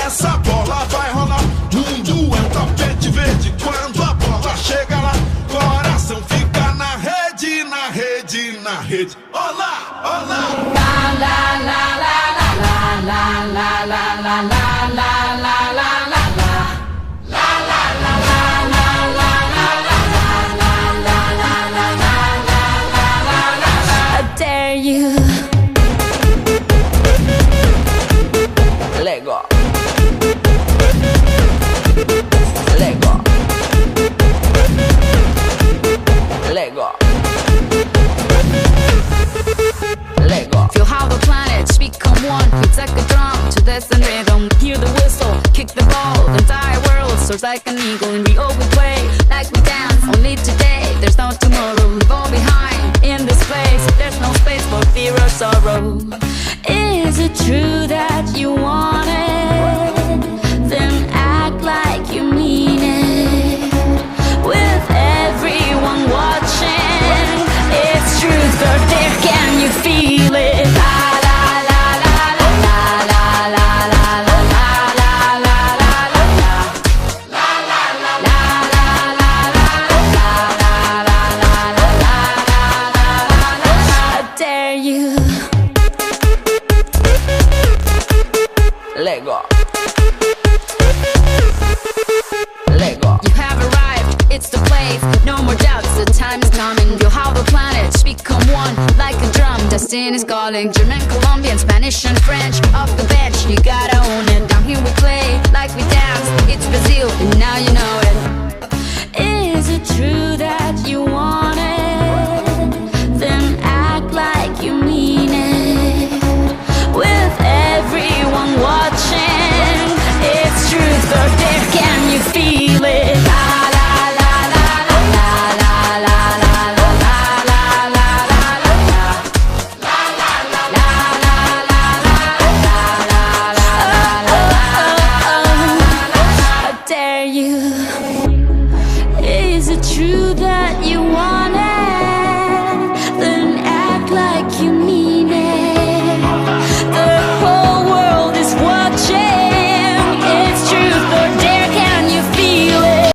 essa bola vai rolar. Mundo é um tapete verde quando a bola chega lá. Coração fica na rede, na rede, na rede. Olá, olá. La la la la la la la la la la la la la la. You Lego Lego Lego Lego. Feel how the planets become one. It's like a drum to this and rhythm. Hear the whistle, kick the ball. The entire world soars like an eagle. And we all we play like we dance. Only today, there's no tomorrow. Leave all behind in this place. There's no space for fear or sorrow. Is it true that you want it? Then act like you mean it. With everyone watching, it's truth or dare. Can you feel it? La la la la la la la la la la la la la la. La la la la la la la la la. I dare you. Lego. Lego. You have arrived, it's the place. No more doubts, the time is coming. Feel how the planets become one, like a drum. Destiny's calling. German, Colombian, Spanish and French. Off the bench, you gotta own it. Down here we play, like we dance. It's Brazil, and now you know it. Is it true that you want it?